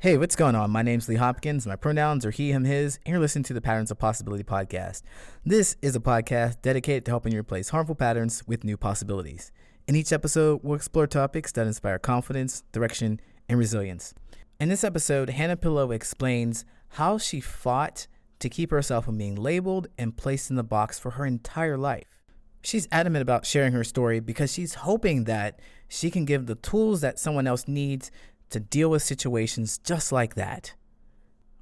Hey, what's going on? My name's Lee Hopkins. My pronouns are he, him, his, and you're listening to the Patterns of Possibility podcast. This is a podcast dedicated to helping you replace harmful patterns with new possibilities. In each episode, we'll explore topics that inspire confidence, direction, and resilience. In this episode, Hannah Pillow explains how she fought to keep herself from being labeled and placed in the box for her entire life. She's adamant about sharing her story because she's hoping that she can give the tools that someone else needs to deal with situations just like that.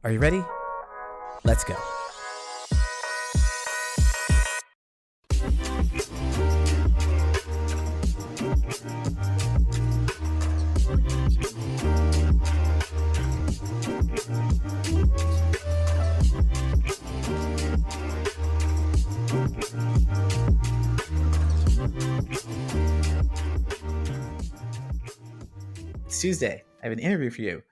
Are you ready? Let's go. It's Tuesday. I have an interview for you,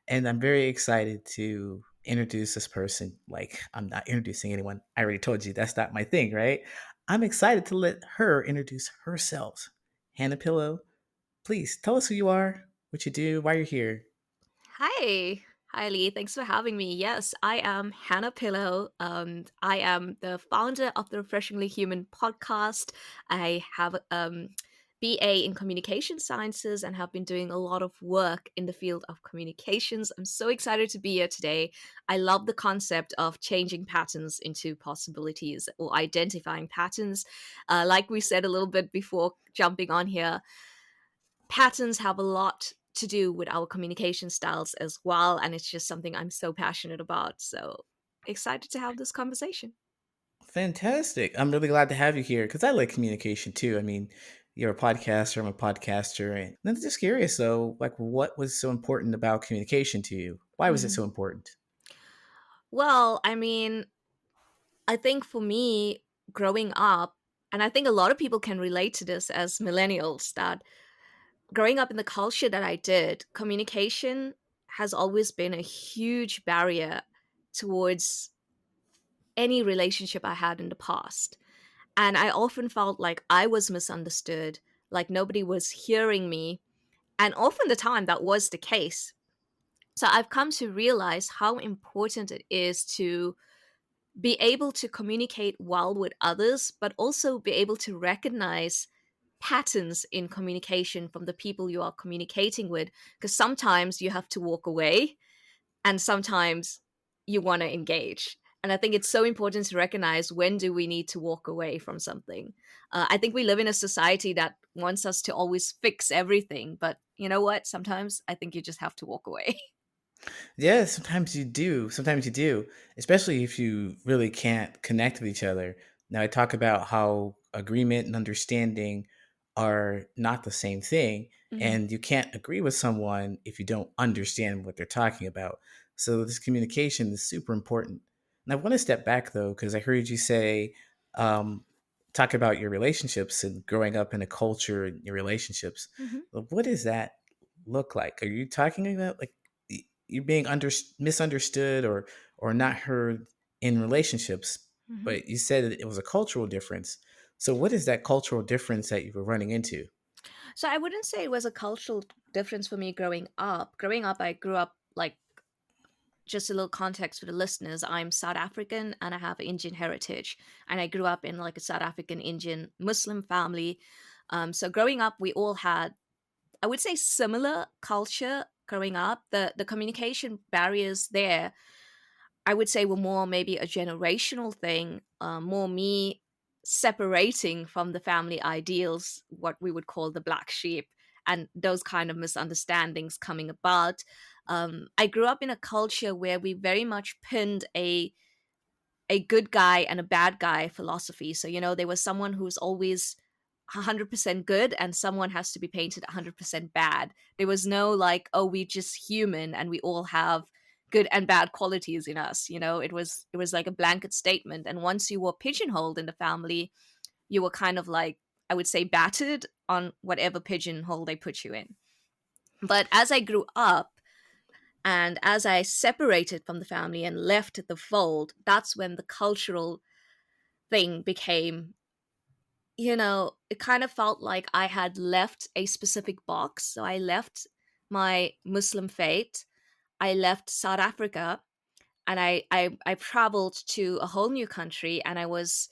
and I'm very excited to introduce this person. Like, I'm not introducing anyone. I already told you that's not my thing, right? I'm excited to let her introduce herself. Hannah Pillow, please tell us who you are, what you do, why you're here. Hi. Hi, Lee. Thanks for having me. Yes, I am Hannah Pillow. I am the founder of the Refreshingly Human podcast. I have BA in communication sciences and have been doing a lot of work in the field of communications. I'm so excited to be here today. I love the concept of changing patterns into possibilities or identifying patterns. Like we said a little bit before jumping on here, patterns have a lot to do with our communication styles as well. And it's just something I'm so passionate about. So excited to have this conversation. Fantastic. I'm really glad to have you here because I like communication too. I mean, you're a podcaster, I'm a podcaster. And I'm just curious though, like what was so important about communication to you? Why was it Mhm. so important? Well, I mean, I think for me, growing up, and I think a lot of people can relate to this as millennials, that growing up in the culture that I did, communication has always been a huge barrier towards any relationship I had in the past. And I often felt like I was misunderstood, like nobody was hearing me. And often the time that was the case. So I've come to realize how important it is to be able to communicate well with others, but also be able to recognize patterns in communication from the people you are communicating with. Because sometimes you have to walk away and sometimes you want to engage. And I think it's so important to recognize when do we need to walk away from something. I think we live in a society that wants us to always fix everything, but you know what? Sometimes I think you just have to walk away. Yeah, sometimes you do. Sometimes you do, especially if you really can't connect with each other. Now, I talk about how agreement and understanding are not the same thing, Mhm. and you can't agree with someone if you don't understand what they're talking about. So, this communication is super important. And I want to step back though, because I heard you say, um, talk about your relationships and growing up in a culture and your relationships. Mhm. What does that look like? Are you talking about like you're being misunderstood or not heard in relationships, Mhm. but you said that it was a cultural difference. So what is that cultural difference that you were running into? So I wouldn't say it was a cultural difference for me growing up. Growing up, I grew up like just a little context for the listeners. I'm South African and I have Indian heritage, and I grew up in like a South African Indian Muslim family. So growing up, we all had, I would say, similar culture. Growing up, the communication barriers there, I would say, were more maybe a generational thing, more me separating from the family ideals, what we would call the black sheep, and those kind of misunderstandings coming about. I grew up in a culture where we very much pinned a good guy and a bad guy philosophy. So, there was someone who's always 100% good and someone has to be painted 100% bad. There was no like, oh, we just human and we all have good and bad qualities in us. It was like a blanket statement. And once you were pigeonholed in the family, you were kind of like, I would say, battered on whatever pigeonhole they put you in. But as I grew up, and as I separated from the family and left the fold, that's when the cultural thing became, it kind of felt like I had left a specific box. So I left my Muslim faith. I left South Africa, and I traveled to a whole new country, and I was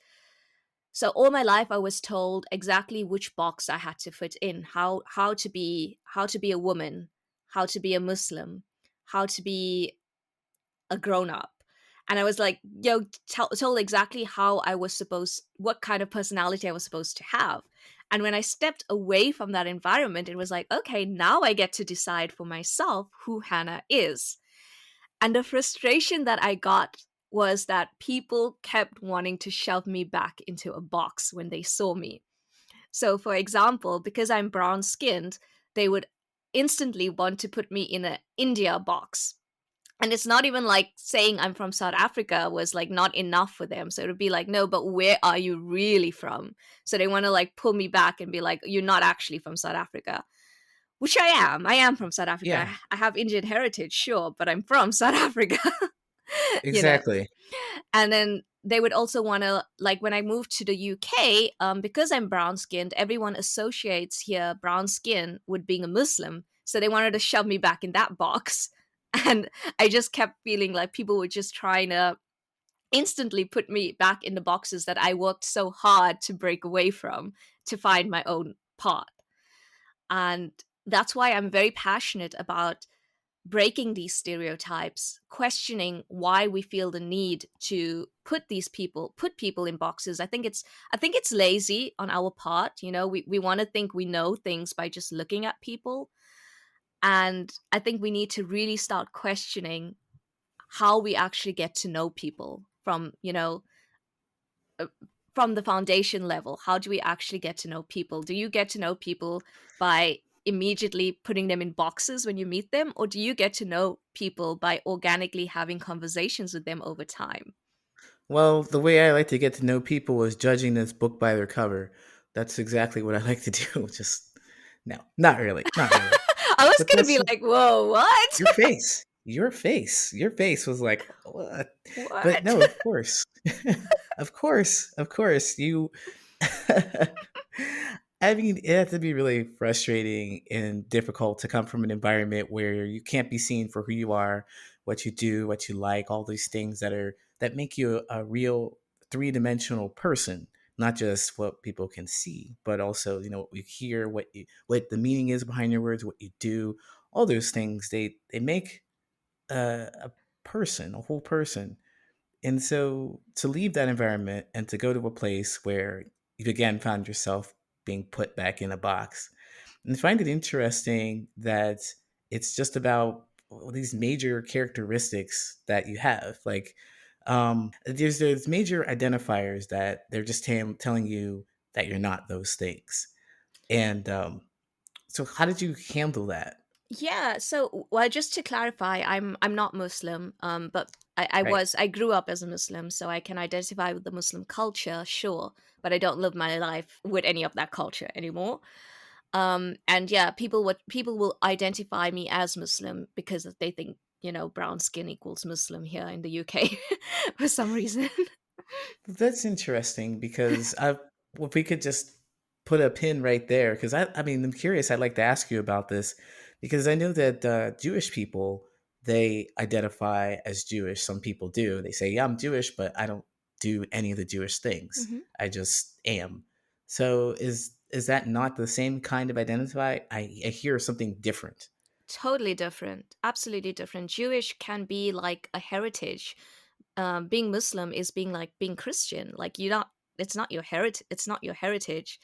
so all my life I was told exactly which box I had to fit in, how to be a woman, how to be a Muslim, how to be a grown up. And I was like, told exactly how I was supposed, what kind of personality I was supposed to have. And when I stepped away from that environment, it was like, okay, now I get to decide for myself who Hannah is. And the frustration that I got was that people kept wanting to shove me back into a box when they saw me. So, for example, because I'm brown skinned, they would instantly want to put me in an India box. And it's not even like saying I'm from South Africa was like not enough for them. So it would be like, no, but where are you really from? So they want to like pull me back and be like, you're not actually from South Africa, which I am. I am from South Africa. Yeah, I have Indian heritage, sure, but I'm from South Africa, you know. exactly. And then they would also want to, like, when I moved to the UK, because I'm brown skinned, everyone associates here brown skin with being a Muslim. So they wanted to shove me back in that box. And I just kept feeling like people were just trying to instantly put me back in the boxes that I worked so hard to break away from to find my own path. And that's why I'm very passionate about breaking these stereotypes, questioning why we feel the need to put people in boxes. I think it's lazy on our part. You know, we want to think we know things by just looking at people. And I think we need to really start questioning how we actually get to know people from, uh, from the foundation level. How do we actually get to know people? Do you get to know people by immediately putting them in boxes when you meet them, or do you get to know people by organically having conversations with them over time? Well, the way I like to get to know people is judging this book by their cover. That's exactly what I like to do. Just no, not really, not really. I was But gonna that's be like, whoa, what? your face. Your face was like, what? But What? no, of course, of course, you. I mean, it has to be really frustrating and difficult to come from an environment where you can't be seen for who you are, what you do, what you like, all these things that make you a real three-dimensional person, not just what people can see, but also, what you hear, what the meaning is behind your words, what you do, all those things. They make a person, a whole person. And so to leave that environment and to go to a place where you again found yourself being put back in a box, and find it interesting that it's just about all these major characteristics that you have. Like, there's major identifiers that they're just telling you that you're not those things. And so, how did you handle that? Yeah, so well, just to clarify, I'm not Muslim, but Right. I grew up as a Muslim, so I can identify with the Muslim culture, sure, but I don't live my life with any of that culture anymore. And yeah, people will identify me as Muslim because they think, brown skin equals Muslim here in the UK for some reason. That's interesting because if we could just put a pin right there, because I mean, I'm curious. I'd like to ask you about this because I know that Jewish people, they identify as Jewish. Some people do. They say, "Yeah, I'm Jewish, but I don't do any of the Jewish things. Hmm. I just am." So is that not the same kind of identify? I hear something different. Totally different, absolutely different. Jewish can be like a heritage. Being Muslim is being like being Christian. Like you're not. It's not your heritage. It's not your heritage.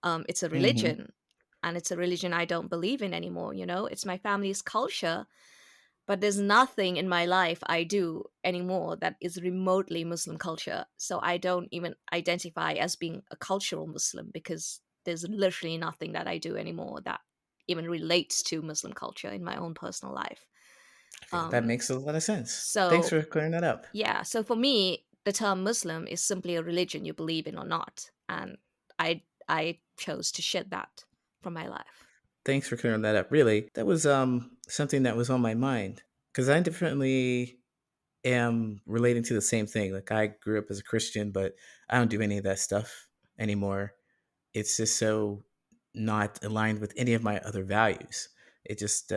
It's a Hmm. religion, and it's a religion I don't believe in anymore. It's my family's culture, but there's nothing in my life I do anymore that is remotely Muslim culture. So I don't even identify as being a cultural Muslim because there's literally nothing that I do anymore that even relates to Muslim culture in my own personal life. Okay, that Um, makes a lot of sense. Thanks so for clearing that up. yeah, so for me, the term Muslim is simply a religion you believe in or not, and I chose to shed that from my life. Thanks for clearing that up. Really, that was something that was on my mind because I definitely am relating to the same thing. Like I grew up as a Christian, but I don't do any of that stuff anymore. It's just so not aligned with any of my other values. It just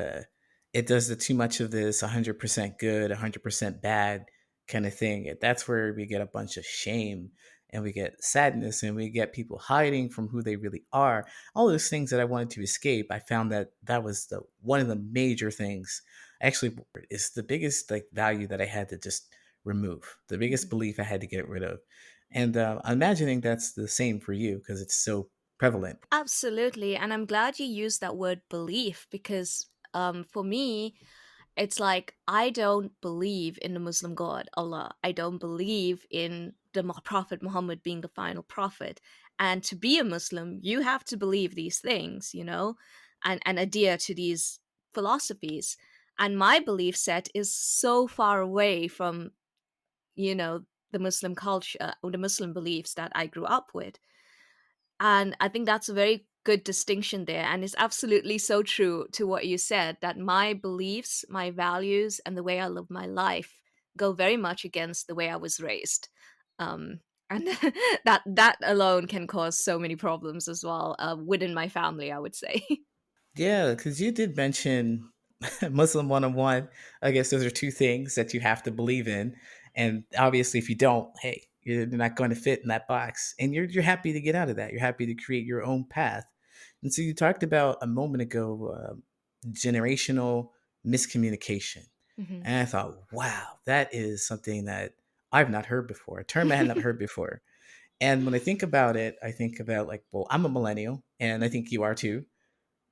it does the too much of this 100% good, 100% bad kind of thing. That's where we get a bunch of shame and we get sadness and we get people hiding from who they really are. All those things that I wanted to escape, I found that that was the one of the major things. Actually, it's the biggest like value that I had to just remove. The biggest Mhm. belief I had to get rid of. And I'm imagining that's the same for you because it's so prevalent. Absolutely. And I'm glad you used that word belief because for me, it's like I don't believe in the Muslim God, Allah. I don't believe in the Prophet Muhammad being the final prophet. And to be a Muslim, you have to believe these things, and adhere to these philosophies. And my belief set is so far away from, the Muslim culture or the Muslim beliefs that I grew up with. And I think that's a very good distinction there. And it's absolutely so true to what you said that my beliefs, my values, and the way I live my life go very much against the way I was raised. And that alone can cause so many problems as well within my family, I would say. Yeah, because you did mention Muslim 101. I guess those are two things that you have to believe in. And obviously, if you don't, hey, you're not going to fit in that box. And you're happy to get out of that. You're happy to create your own path. And so you talked about a moment ago generational miscommunication. Mhm. And I thought, wow, that is something that I've not heard before, a term I had not heard before. And when I think about it, I think about like, well, I'm a millennial, and I think you are too,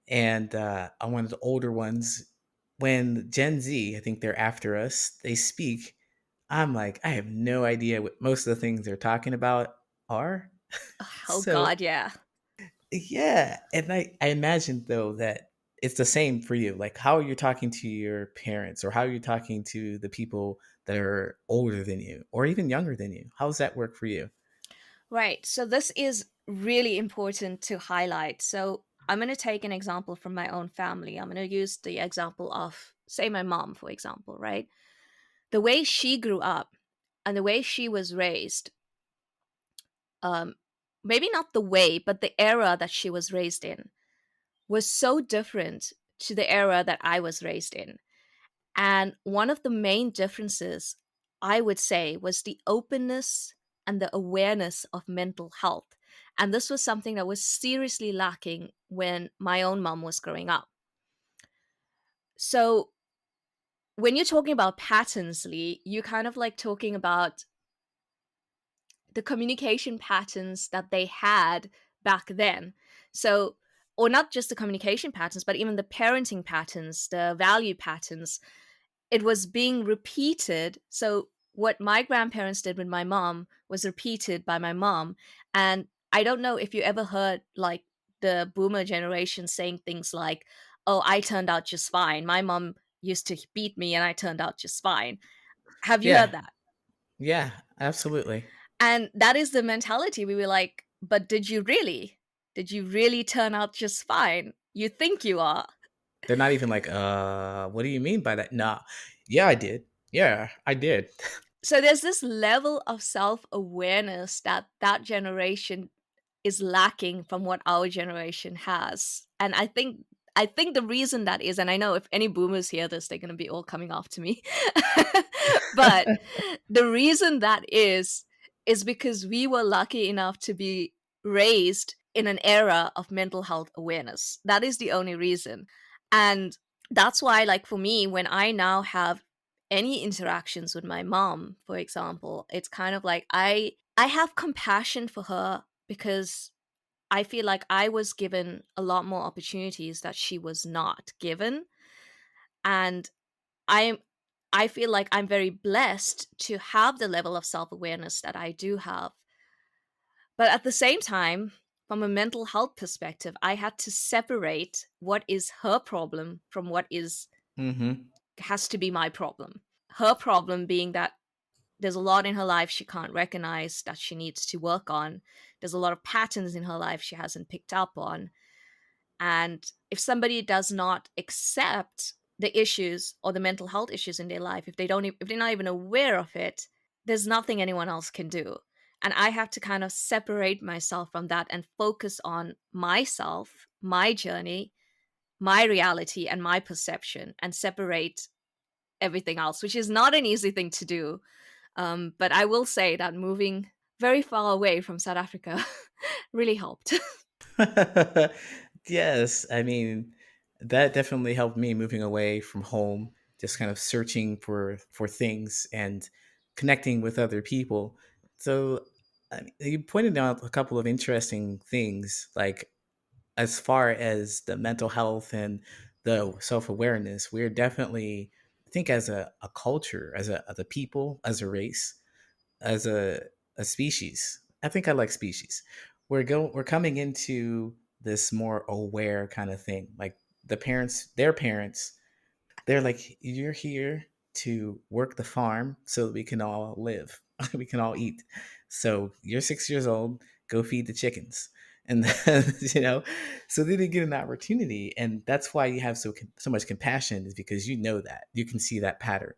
and on one of the older ones, when Gen Z, I think they're after us, they speak, I'm like, I have no idea what most of the things they're talking about are. Oh, So God, yeah. yeah, and I imagine though that it's the same for you. Like how you're talking to your parents, or how you're talking to the people that are older than you, or even younger than you. How does that work for you? Right. So this is really important to highlight. So I'm going to take an example from my own family. I'm going to use the example of, say, my mom, for example, right? The way she grew up and the way she was raised, um, maybe not the way, but the era that she was raised in was so different to the era that I was raised in. And one of the main differences, I would say, was the openness and the awareness of mental health. And this was something that was seriously lacking when my own mom was growing up. So, when you're talking about patterns, Lee, you're kind of like talking about the communication patterns that they had back then. So, or not just the communication patterns, but even the parenting patterns, the value patterns, it was being repeated. So what my grandparents did with my mom was repeated by my mom. And I don't know if you ever heard like the boomer generation saying things like, "Oh, I turned out just fine. My mom used to beat me and I turned out just fine." Have you Yeah, heard that? yeah, absolutely. And that is the mentality. We were like, "But did you really? Did you really turn out just fine? You think you are." They're not even like, what do you mean by that? Nah. Yeah, I did. Yeah, I did. So there's this level of self-awareness that that generation is lacking from what our generation has. And I think the reason that is, and I know if any boomers hear this, they're going to be all coming after me. But the reason that is because we were lucky enough to be raised in an era of mental health awareness. That is the only reason. And that's why, like, for me, when I now have any interactions with my mom, for example, it's kind of like I have compassion for her because I feel like I was given a lot more opportunities that she was not given. And I I feel like I'm very blessed to have the level of self-awareness that I do have. But at the same time, from a mental health perspective, I had to separate what is her problem from what is Hmm. has to be my problem. Her problem being that there's a lot in her life she can't recognize that she needs to work on. There's a lot of patterns in her life she hasn't picked up on. And if somebody does not accept the issues or the mental health issues in their life, if they're not even aware of it, there's nothing anyone else can do. And I have to kind of separate myself from that and focus on myself, my journey, my reality and my perception and separate everything else, which is not an easy thing to do. But I will say that moving very far away from South Africa really helped. Yes, I mean that definitely helped me moving away from home, just kind of searching for things and connecting with other people. So I mean, you pointed out a couple of interesting things, like as far as the mental health and the self awareness. We're definitely, I think, as a culture, as a people, as a race, as a species. I think I like species. We're coming into this more aware kind of thing. Like the parents, their parents, they're like, you're here to work the farm so that we can all live, we can all eat. So you're 6 years old, go feed the chickens. And then, so they didn't get an opportunity, and that's why you have so much compassion, is because you know that you can see that pattern.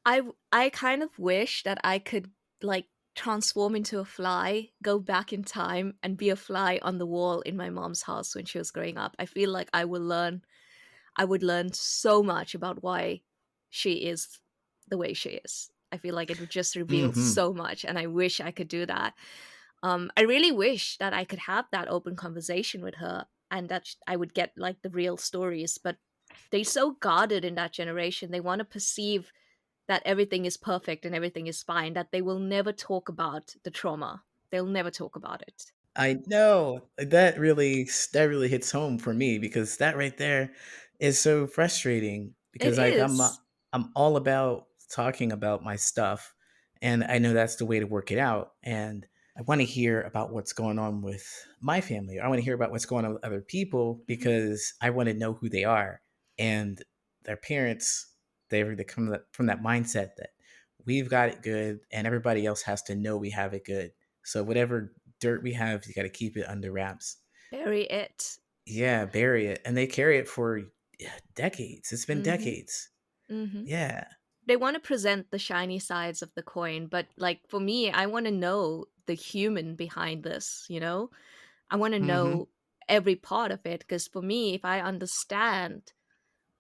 I kind of wish that I could like transform into a fly, go back in time and be a fly on the wall in my mom's house when she was growing up. I feel like I would learn so much about why she is the way she is. I feel like it would just reveal Hmm. so much, and I wish I could do that. I really wish that I could have that open conversation with her, and that I would get like the real stories. But they're so guarded in that generation. They want to perceive that everything is perfect and everything is fine, that they will never talk about the trauma. They'll never talk about it. I know that really hits home for me, because that right there is so frustrating, It because like is. I'm all about talking about my stuff, and I know that's the way to work it out, and I want to hear about what's going on with my family. I want to hear about what's going on with other people, Mhm. because I want to know who they are, and their parents. They come from that mindset that we've got it good, and everybody else has to know we have it good. So whatever dirt we have, you got to keep it under wraps. Bury it. Yeah, bury it, and they carry it for decades. It's been Mhm. decades. Mhm. Yeah. They want to present the shiny sides of the coin, but like for me, I want to know the human behind this, you know? I want to Hmm. know every part of it, because for me, if I understand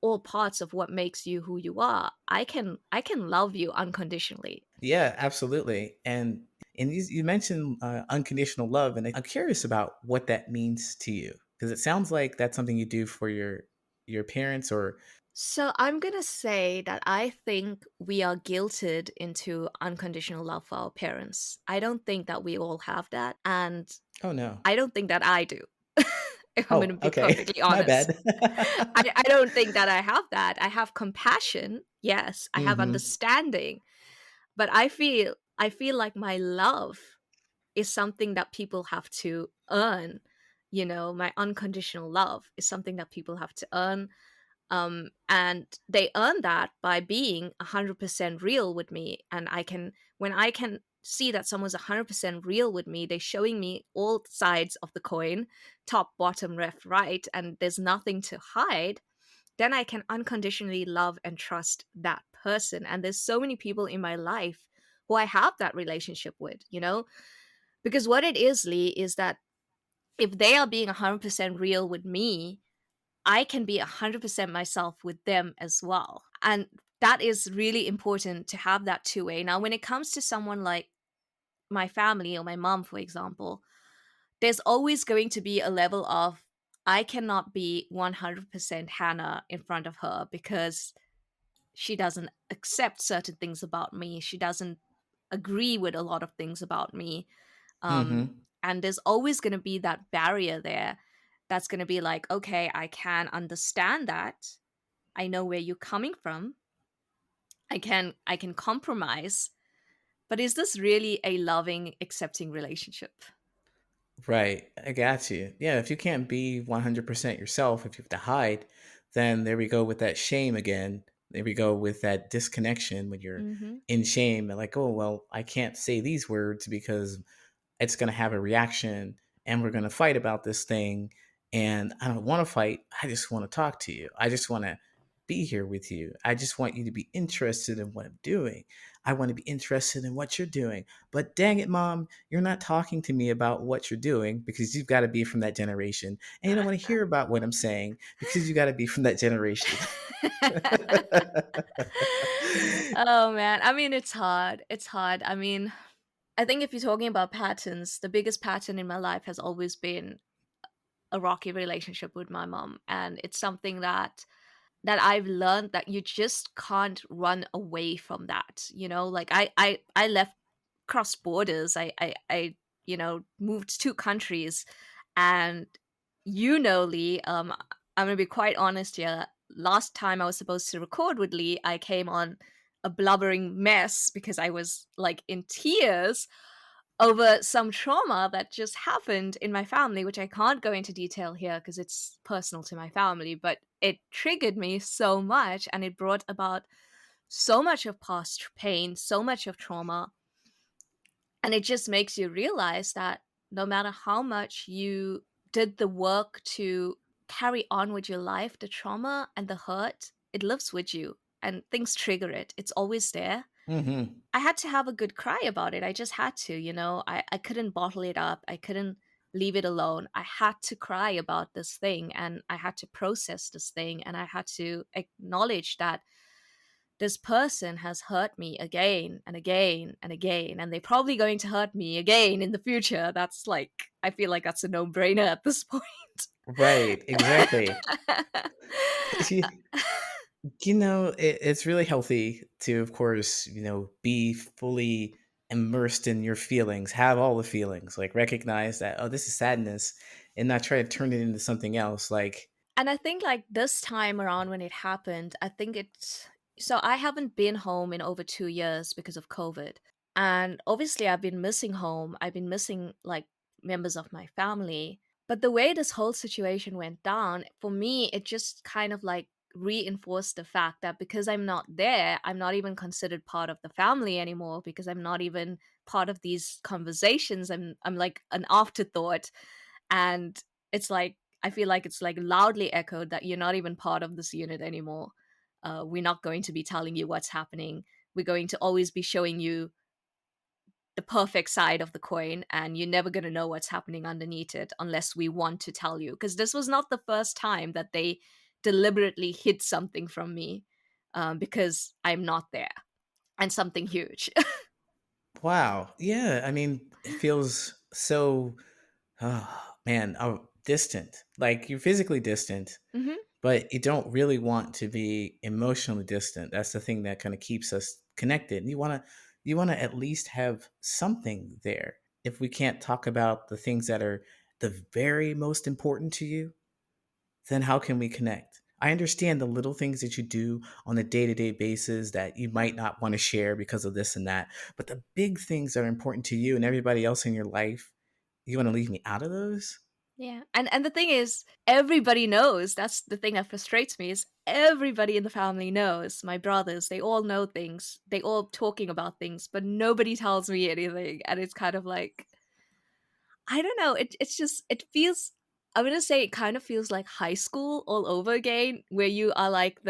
all parts of what makes you who you are, I can love you unconditionally. Yeah, absolutely. And you mentioned unconditional love, and I'm curious about what that means to you, because it sounds like that's something you do for your parents, or So I'm gonna say that I think we are guilted into unconditional love for our parents. I don't think that we all have that, and oh no, I don't think that I do. If I'm gonna oh be okay, perfectly my honest, bad. I don't think that I have that. I have compassion, yes. I have Hmm. understanding, but I feel like my love is something that people have to earn. You know, my unconditional love is something that people have to earn, and they earn that by being 100% real with me. And when I can see that someone's 100% real with me, they're showing me all sides of the coin, top, bottom, left, right, and there's nothing to hide, then I can unconditionally love and trust that person. And there's so many people in my life who I have that relationship with, you know? Because what it is, Lee, is that if they are being 100% real with me, I can be 100% myself with them as well. And that is really important to have that two way. Now, when it comes to someone like my family or my mom, for example, there's always going to be a level of I cannot be 100% Hannah in front of her because she doesn't accept certain things about me. She doesn't agree with a lot of things about me. Um, Hmm. and there's always going to be that barrier there that's going to be like, okay, I can understand that. I know where you're coming from. I can compromise, but is this really a loving, accepting relationship? Right. I got you. Yeah, if you can't be 100% yourself, if you have to hide, then there we go with that shame again. There we go with that disconnection when you're Mm-hmm. in shame and like, oh, well, I can't say these words because it's going to have a reaction, and we're going to fight about this thing. And I don't want to fight. I just want to talk to you. I just want to be here with you. I just want you to be interested in what I'm doing. I want to be interested in what you're doing. But dang it, mom, you're not talking to me about what you're doing because you've got to be from that generation. And you don't want to hear about what I'm saying because you got to be from that generation. Oh man, I mean it's hard. It's hard. I mean, I think if you're talking about patterns, the biggest pattern in my life has always been a rocky relationship with my mom, and it's something that I've learned that you just can't run away from that. You know, like I left cross borders. I moved two countries, and Lee, I'm gonna be quite honest here. Last time I was supposed to record with Lee, I came on a blubbering mess because I was like in tears over some trauma that just happened in my family, which I can't go into detail here because it's personal to my family, but it triggered me so much and it brought about so much of past pain, so much of trauma. And it just makes you realize that no matter how much you did the work to carry on with your life, the trauma and the hurt, it lives with you and things trigger it. It's always there. Hmm. I had to have a good cry about it. I just had to, I couldn't bottle it up. I couldn't leave it alone. I had to cry about this thing and I had to process this thing and I had to acknowledge that this person has hurt me again and again and again and they're probably going to hurt me again in the future. That's like I feel like that's a no-brainer at this point. Right, exactly. It's really healthy to, of course, be fully immersed in your feelings, have all the feelings, like recognize that, oh, this is sadness, and not try to turn it into something else. Like, And I think like this time around when it happened, I think it's so I haven't been home in over 2 years because of COVID. And obviously I've been missing home. I've been missing like members of my family. But the way this whole situation went down, for me, it just kind of like reinforced the fact that because I'm not there, I'm not even considered part of the family anymore because I'm not even part of these conversations. I'm like an afterthought. And it's like I feel like it's like loudly echoed that you're not even part of this unit anymore. We're not going to be telling you what's happening. We're going to always be showing you the perfect side of the coin, and you're never going to know what's happening underneath it unless we want to tell you. Because this was not the first time that they deliberately hid something from me because I'm not there and something huge. wow, yeah, I mean, it feels so, oh, man, distant. Like you're physically distant, Hmm. but you don't really want to be emotionally distant. That's the thing that kind of keeps us connected. And you want to at least have something there. If we can't talk about the things that are the very most important to you, then how can we connect? I understand the little things that you do on a day-to-day basis that you might not want to share because of this and that, but the big things that are important to you and everybody else in your life, you want to leave me out of those? Yeah. And the thing is, everybody knows. That's the thing that frustrates me is everybody in the family knows. My brothers, they all know things. They all talking about things, but nobody tells me anything. And it's kind of like I don't know. It's just it feels I'm gonna say it kind of feels like high school all over again, where you are like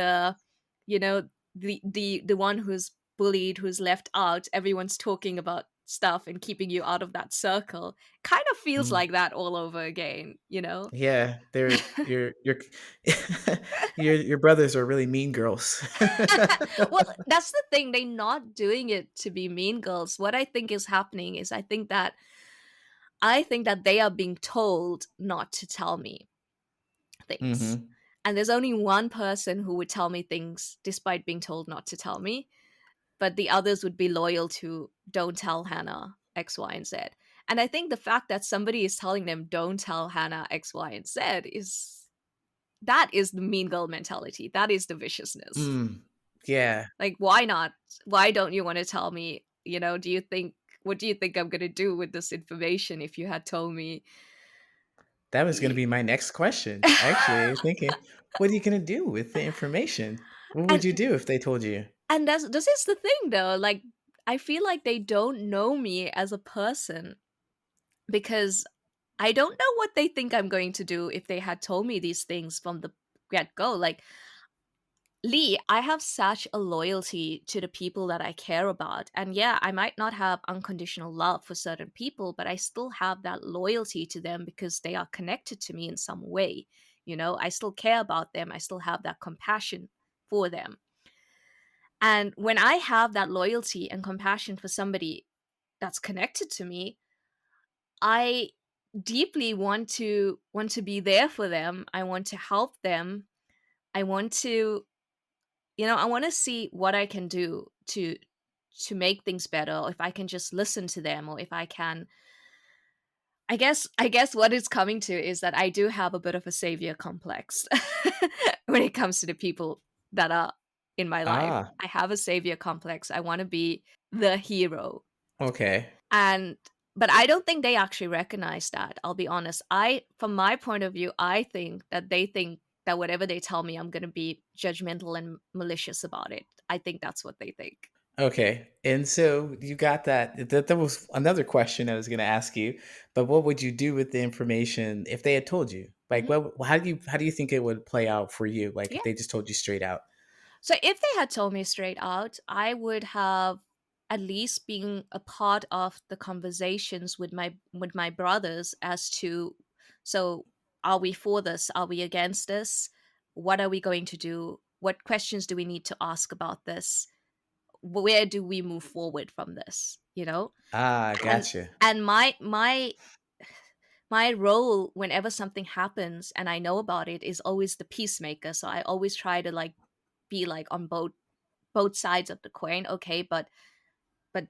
you know, the one who's bullied, who's left out. Everyone's talking about stuff and keeping you out of that circle. Kind of feels Mm. like that all over again, you know? Yeah, they're your your brothers are really mean girls. Well, that's the thing. They're not doing it to be mean girls. What I think is happening is I think that they are being told not to tell me things. Hmm. And there's only one person who would tell me things despite being told not to tell me, but the others would be loyal to don't tell Hannah X, Y, and Z. And I think the fact that somebody is telling them don't tell Hannah X, Y, and Z is that is the mean girl mentality. That is the viciousness. Mm. Yeah, Like, why not? Why don't you want to tell me? What do you think I'm going to do with this information if you had told me? that was going to be my next question. Actually, thinking, what are you going to do with the information? What would and you do if they told you? and this is the thing though. Like, I feel like they don't know me as a person because I don't know what they think I'm going to do if they had told me these things from the get go. Like, Lee, I have such a loyalty to the people that I care about. And yeah, I might not have unconditional love for certain people, but I still have that loyalty to them because they are connected to me in some way. You know, I still care about them. I still have that compassion for them. And when I have that loyalty and compassion for somebody that's connected to me, I deeply want to be there for them. I want to help them. I want to, I want to see what I can do to make things better, or if I can just listen to them, or if I can. I guess what it's coming to is that I do have a bit of a savior complex when it comes to the people that are in my life. Ah, I have a savior complex. I want to be the hero. okay. And but I don't think they actually recognize that. I'll be honest. From my point of view, I think that they think that whatever they tell me, I'm going to be judgmental and malicious about it. I think that's what they think. Okay. And so you got that. That was another question I was going to ask you. But what would you do with the information if they had told you? Like, Mhm. how do you think it would play out for you? Like, if Yeah. they just told you straight out? So if they had told me straight out, I would have at least been a part of the conversations with my brothers as to, so are we for this? Are we against this? What are we going to do? What questions do we need to ask about this? Where do we move forward from this? You know? Ah, And gotcha. my role whenever something happens and I know about it is always the peacemaker. So I always try to like be like on both sides of the coin. Okay, but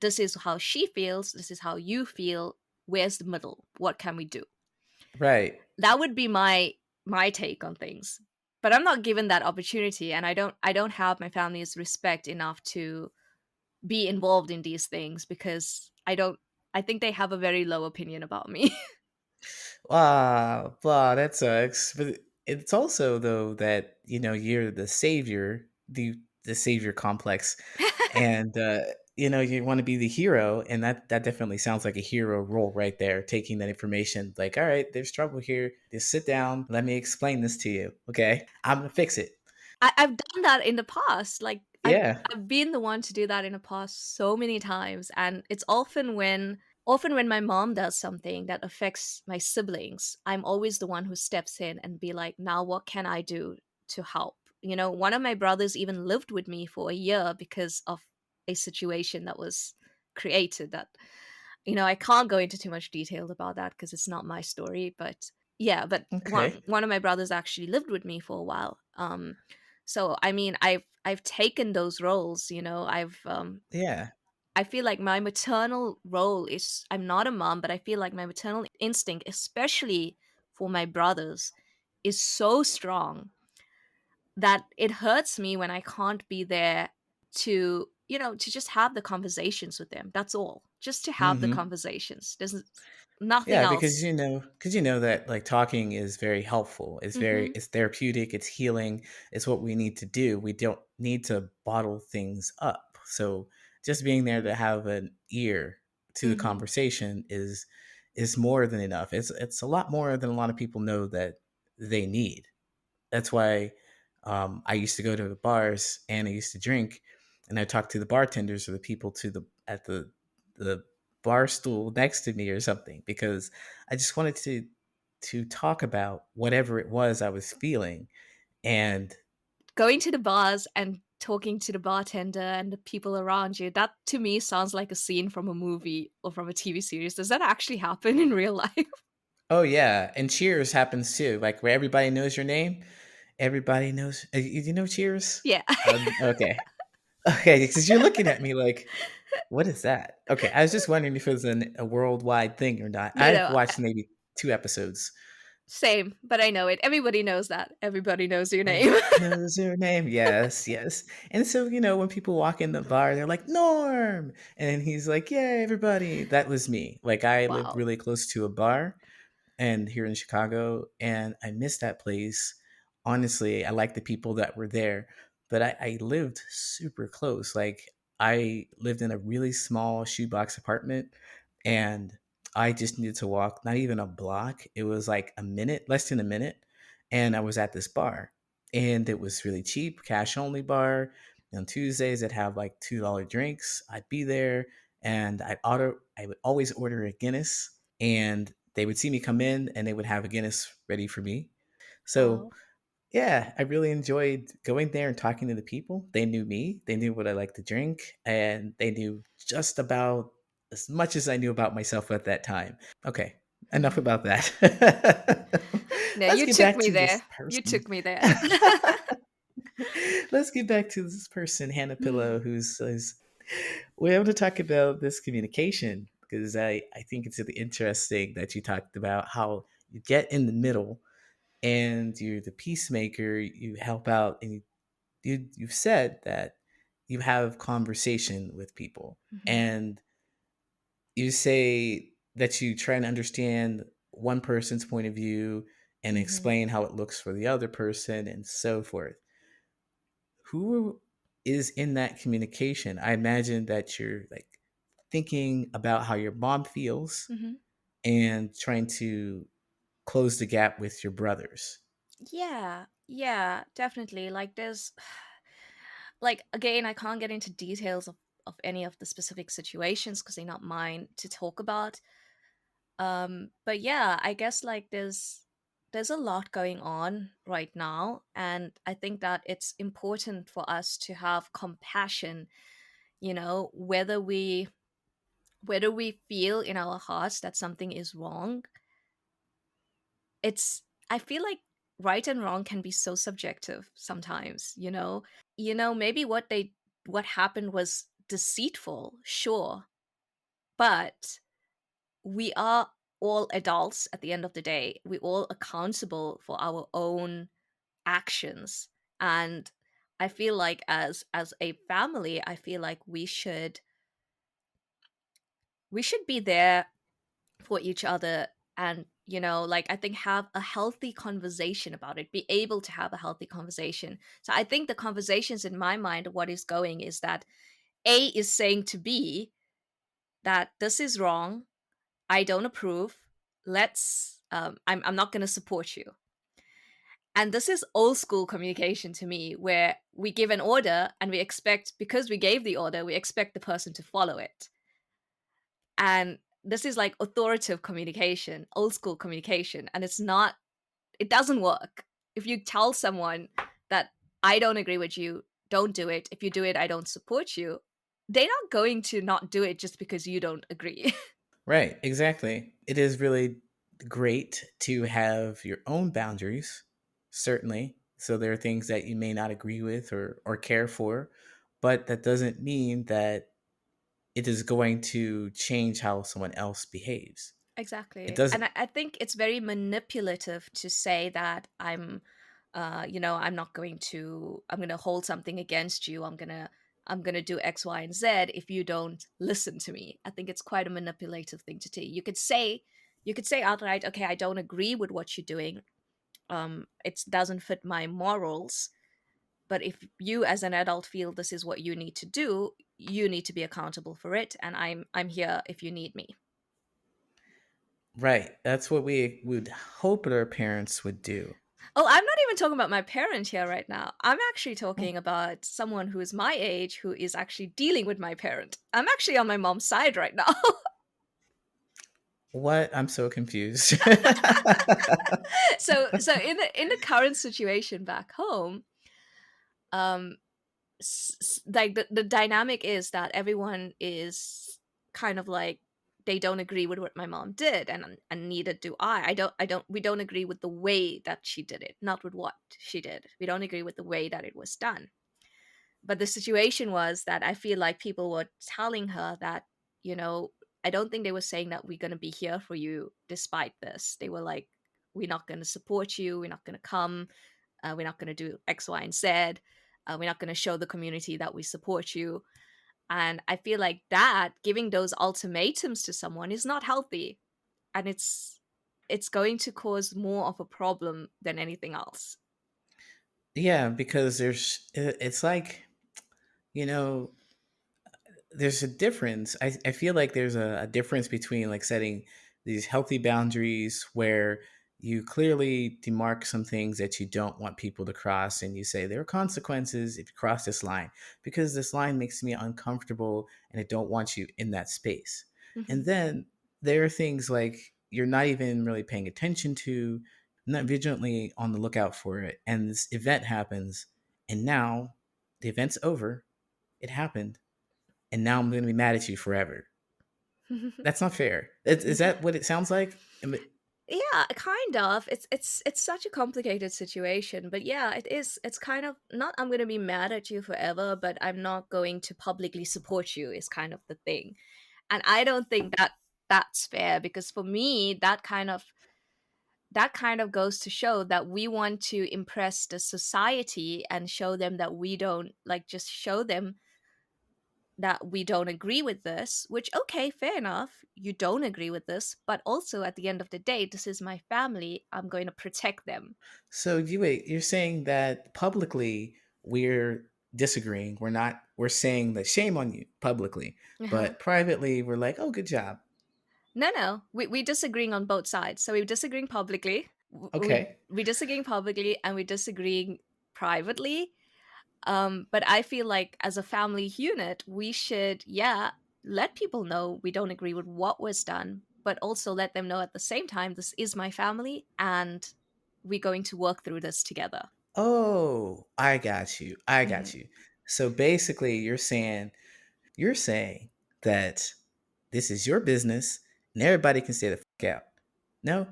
this is how she feels, this is how you feel. Where's the middle? What can we do? Right. That would be my take on things. But I'm not given that opportunity, and I don't have my family's respect enough to be involved in these things because I think they have a very low opinion about me. Wow, that sucks. But it's also though that you're the savior, the savior complex, and you want to be the hero, and that definitely sounds like a hero role right there. Taking that information, like, all right, there's trouble here. Just sit down. Let me explain this to you. Okay, I'm gonna fix it. I've done that in the past. Like Yeah. I've been the one to do that in the past so many times, and it's often when my mom does something that affects my siblings, I'm always the one who steps in and be like, "Now what can I do to help?" You know, one of my brothers even lived with me for a year because of a situation that was created that, I can't go into too much detail about that because it's not my story, but yeah, but Okay. one of my brothers actually lived with me for a while. So I mean, I've taken those roles, Yeah. I feel like my maternal role is, I'm not a mom, but I feel like my maternal instinct, especially for my brothers, is so strong that it hurts me when I can't be there to just have the conversations with them. That's all. Just to have the Mm-hmm. conversations. There's nothing Yeah, because else. that like talking is very helpful. Mhm. It's therapeutic, it's healing, it's what we need to do. We don't need to bottle things up. So just being there to have an ear to the Mhm. conversation is more than enough. It's a lot more than a lot of people know that they need. That's why I used to go to the bars and I used to drink, and I talked to the bartenders or the people at the bar stool next to me or something because I just wanted to talk about whatever it was I was feeling. And Going to the bars and talking to the bartender and the people around you, that to me sounds like a scene from a movie or from a TV series. Does that actually happen in real life? oh yeah, and Cheers happens too, like where everybody knows your name. Everybody knows. You know Cheers? Yeah. Okay, okay, because you're looking at me like, what is that? Okay, I was just wondering if it was a worldwide thing or not. No, I've no. watched maybe 2 episodes. Same, but I know it. Everybody knows that. Everybody knows your Everybody name. knows your name. Yes, yes. And so, when people walk in the bar, they're like, Norm. And he's like, yeah, everybody. That was me. Like, I lived Wow. really close to a bar and here in Chicago, and I miss that place. Honestly, I like the people that were there, but I lived super close. Like I lived in a really small shoebox apartment, and I just needed to walk not even a block. It was like a minute, less than a minute, and I was at this bar. and it was really cheap, cash only bar. On Tuesdays, I'd have like $2 drinks. I'd be there, and I would always order a Guinness, and they would see me come in, and they would have a Guinness ready for me. So Oh. yeah, I really enjoyed going there and talking to the people. They knew me, they knew what I liked to drink, and they knew just about as much as I knew about myself at that time. Okay, enough Mhm. about that. No, Let's you get took back me to this there. You person. took me there. Let's get back to this person, Hannah Hmm. Pillow, who's we're able to talk about this communication because I think it's really interesting that you talked about how you get in the middle and you're the peacemaker, you help out, and you've said that you have conversation with people, Hmm. and you say that you try and understand one person's point of view and Hmm. explain how it looks for the other person and so forth. Who is in that communication? I imagine that you're like thinking about how your mom feels Hmm. and trying to close the gap with your brothers. Yeah, yeah, definitely. Like there's like again, I can't get into details of any of the specific situations because they're not mine to talk about. But yeah, I guess like there's a lot going on right now, and I think that it's important for us to have compassion, whether we feel in our hearts that something is wrong. It's I feel like right and wrong can be so subjective sometimes. Maybe what happened was deceitful, sure, but we are all adults at the end of the day. We're all accountable for our own actions. And I feel like as a family, I feel like we should be there for each other, and like I think have a healthy conversation about it, be able to have a healthy conversation. So I think the conversations in my mind, what is going is that A is saying to B that this is wrong, I don't approve, I'm not going to support you. And this is old school communication to me, where we give an order and we expect, because we gave the order, we expect the person to follow it. And this is like authoritative communication, old school communication, and it doesn't work. If you tell someone that I don't agree with you, don't do it. If you do it, I don't support you. They're not going to not do it just because you don't agree. Right, exactly. It is really great to have your own boundaries, certainly. So there are things that you may not agree with or care for, but that doesn't mean that it is going to change how someone else behaves. It Exactly. And doesn't. I think it's very manipulative to say that I'm going to hold something against you. I'm going to do X, Y, and Z if you don't listen to me. I think it's quite a manipulative thing to do. You could say outright, okay, I don't agree with what you're doing. It doesn't fit my morals. But if you as an adult feel this is what you need to do, you need to be accountable for it, and I'm here if you need me. Right. That's what we would hope that our parents would do. Oh, I'm not even talking about my parent here right now. I'm actually Oh, talking about someone who is my age who is actually dealing with my parent. I'm actually on my mom's side right now. what? I'm so confused. So in the current situation back home, um like the dynamic is that everyone is kind of like they don't agree with what my mom did, and neither do I don't we don't agree with the way that she did it, not with what she did. We don't agree with the way that it was done. But the situation was that I feel like people were telling her that, you know, I don't think they were saying that we're going to be here for you despite this. They were like, we're not going to support you. We're not going to come. We're not going to do X, Y, and Z. We're not going to show the community that we support you. And I feel like that giving those ultimatums to someone is not healthy, and it's going to cause more of a problem than anything else. Yeah, because it's like, you know, there's a difference. I feel like there's a difference between like setting these healthy boundaries where you clearly demark some things that you don't want people to cross, and you say there are consequences if you cross this line because this line makes me uncomfortable and I don't want you in that space. And Hmm. then there are things like you're not even really paying attention to, not vigilantly on the lookout for it, and this event happens, and now the event's over, it happened, and now I'm going to be mad at you forever. That's not fair. Is that what it sounds like? Yeah, kind of. It's such a complicated situation, but yeah, it is. It's kind of not I'm going to be mad at you forever, but I'm not going to publicly support you is kind of the thing. And I don't think that that's fair because for me that kind of goes to show that we want to impress the society and show them that we don't like just show them that we don't agree with this, which, okay, fair enough, you don't agree with this, but also at the end of the day, this is my family. I'm going to protect them. So you wait, you're saying that publicly we're disagreeing. We're not, we're saying that shame on you publicly, Uh-huh. but privately we're like, oh, good job. No, no, we're disagreeing on both sides. So we're disagreeing publicly, Okay. we're disagreeing publicly, and we're disagreeing privately. But I feel like as a family unit, we should, yeah, let people know we don't agree with what was done, but also let them know at the same time, this is my family and we're going to work through this together. Oh, I got you. I Hmm. got you. So basically you're saying that this is your business and everybody can stay the fuck out. No,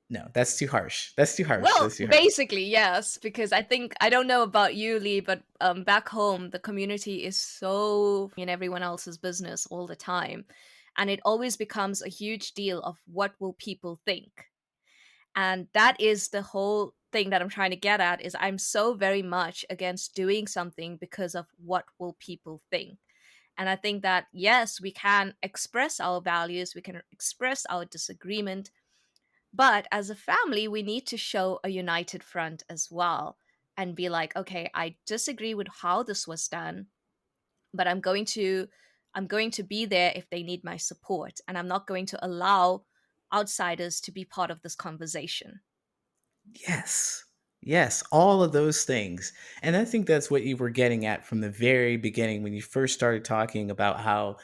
no, that's too harsh. That's too harsh. Well, That's too harsh. basically, yes, because I think, I don't know about you, Lee, but back home, the community is so in everyone else's business all the time. And it always becomes a huge deal of what will people think. And that is the whole thing that I'm trying to get at is I'm so very much against doing something because of what will people think. And I think that yes, we can express our values, we can express our disagreement, but as a family, we need to show a united front as well and be like, okay, I disagree with how this was done, but I'm going to be there if they need my support, and I'm not going to allow outsiders to be part of this conversation. Yes. Yes, all of those things. And I think that's what you were getting at from the very beginning when you first started talking about how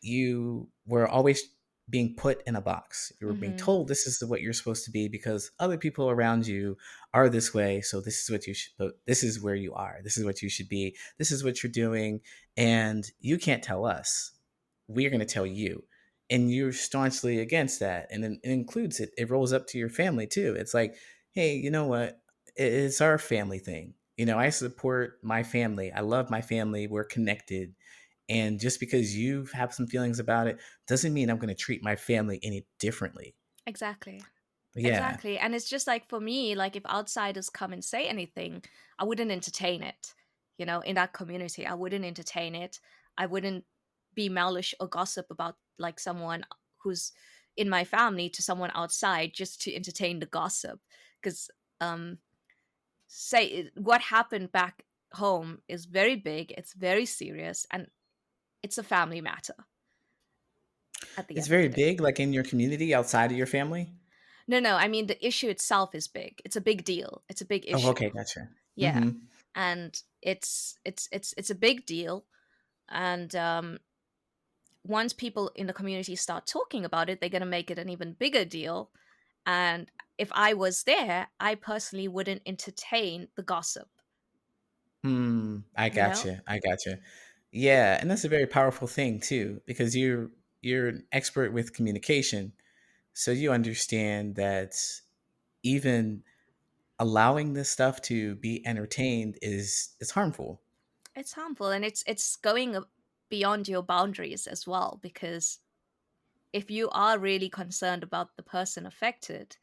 you were always being put in a box. You were being Mhm. told this is what you're supposed to be because other people around you are this way, so this is what you should this is where you are. This is what you should be. This is what you're doing, and you can't tell us. We're going to tell you. And you're staunchly against that. And it includes it. It rolls up to your family too. It's like, hey, you know what? It's our family thing. You know, I support my family. I love my family. We're connected. And just because you have some feelings about it doesn't mean I'm going to treat my family any differently. Exactly. Yeah. Exactly. And it's just like for me, like if outsiders come and say anything, I wouldn't entertain it. In that community, I wouldn't entertain it. I wouldn't be malicious or gossip about like someone who's in my family to someone outside just to entertain the gossip. Because um say what happened back home is very big, it's very serious, and it's a family matter at the It's end of very the day. big, like in your community outside of your family. No, no, I mean the issue itself is big. It's a big deal. It's a big Oh, issue. okay. Gotcha. Yeah. Hmm. And it's a big deal. And once people in the community start talking about it, they're going to make it an even bigger deal. And if I was there, I personally wouldn't entertain the gossip, I you know? gotcha. I gotcha. Yeah, and that's a very powerful thing too, because you're an expert with communication, so you understand that even allowing this stuff to be entertained is harmful. It's harmful, and it's going beyond your boundaries as well, because if you are really concerned about the person affected,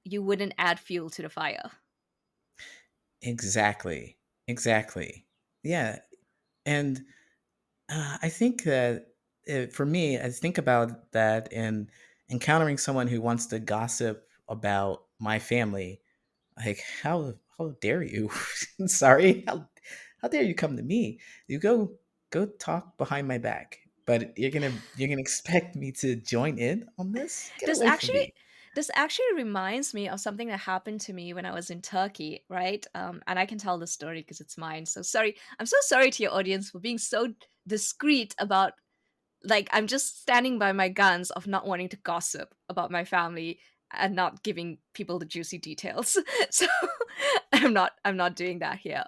you wouldn't add fuel to the fire. Exactly. Exactly. Yeah, and I think that for me, I think about that and encountering someone who wants to gossip about my family. Like, how dare you? Sorry, how dare you come to me? You go talk behind my back, but you're gonna expect me to join in on this? Get There's away from actually me. This actually reminds me of something that happened to me when I was in Turkey, right? And I can tell the story because it's mine. So sorry. I'm so sorry to your audience for being so discreet about, like, I'm just standing by my guns of not wanting to gossip about my family and not giving people the juicy details. So I'm not doing that here.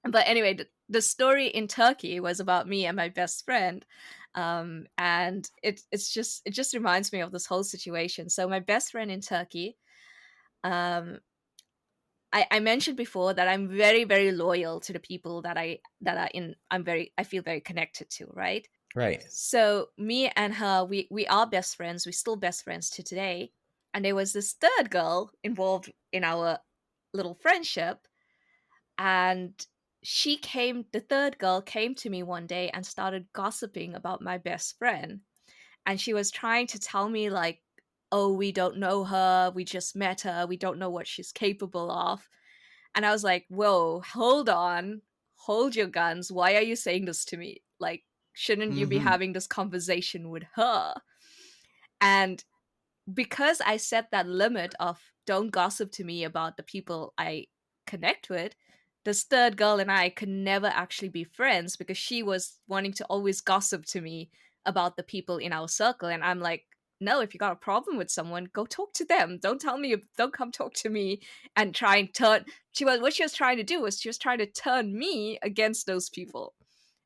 But anyway, the story in Turkey was about me and my best friend, and it just reminds me of this whole situation. So my best friend in Turkey, um, I mentioned before that I'm very very loyal to the people I feel very connected to, right? Right. So me and her, we are best friends. We're still best friends to today. And there was this third girl involved in our little friendship, and the third girl came to me one day and started gossiping about my best friend. And she was trying to tell me, like, oh, we don't know her, we just met her, we don't know what she's capable of. And I was like, whoa, hold on, hold your guns. Why are you saying this to me? Like, shouldn't you be Mm-hmm. having this conversation with her? And because I set that limit of don't gossip to me about the people I connect with, this third girl and I could never actually be friends because she was wanting to always gossip to me about the people in our circle. And I'm like, no, if you got a problem with someone, go talk to them. Don't tell me, don't come talk to me and try and turn. What she was trying to do was she was trying to turn me against those people.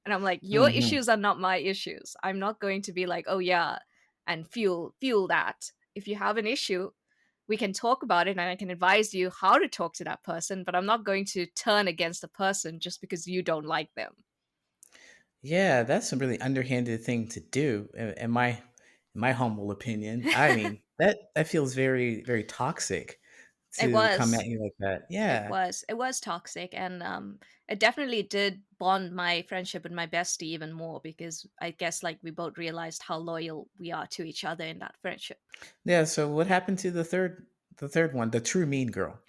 And I'm like, your Mm-hmm. issues are not my issues. I'm not going to be like, oh yeah, and fuel that. If you have an issue, we can talk about it and I can advise you how to talk to that person, but I'm not going to turn against the person just because you don't like them. Yeah, that's a really underhanded thing to do, in my humble opinion. I mean, that feels very, very toxic It to come at was. you like that. It Yeah. was. It was toxic, and it definitely did bond my friendship with my bestie even more because I guess like we both realized how loyal we are to each other in that friendship. Yeah, so what happened to the third one, the true mean girl?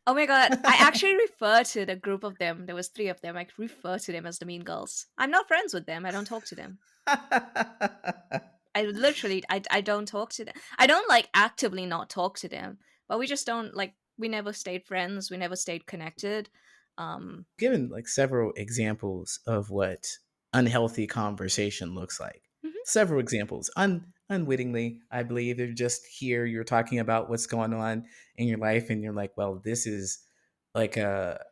Oh my god, I actually refer to the group of them. There was three of them. I refer to them as the mean girls. I'm not friends with them. I don't talk to them. I don't talk to them. I don't like actively not talk to them, but we just don't like. We never stayed friends. We never stayed connected. Um, Given like several examples of what unhealthy conversation looks like. mhm. Several examples. Unwittingly, I believe they're just here. You're talking about what's going on in your life, and you're like, well, this is like a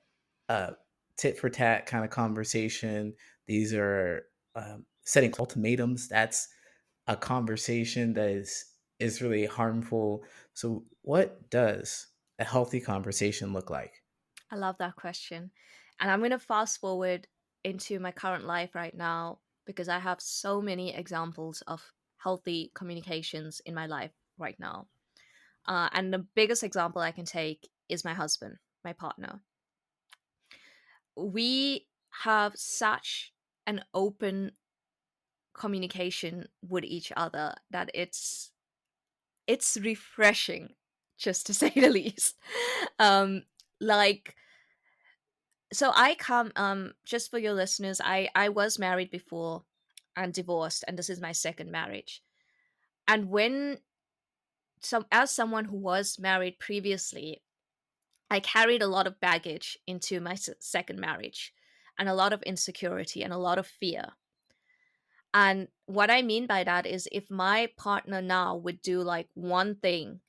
tit for tat kind of conversation. These are setting ultimatums. That's a conversation that is really harmful. So, what does a healthy conversation look like? I love that question, and I'm gonna fast forward into my current life right now because I have so many examples of healthy communications in my life right now. And the biggest example I can take is my husband, my partner. We have such an open communication with each other that it's refreshing, just to say the least. Um, like, so I come just for your listeners, I was married before and divorced, and this is my second marriage. And when as someone who was married previously, I carried a lot of baggage into my second marriage, and a lot of insecurity and a lot of fear. And what I mean by that is if my partner now would do like one thing,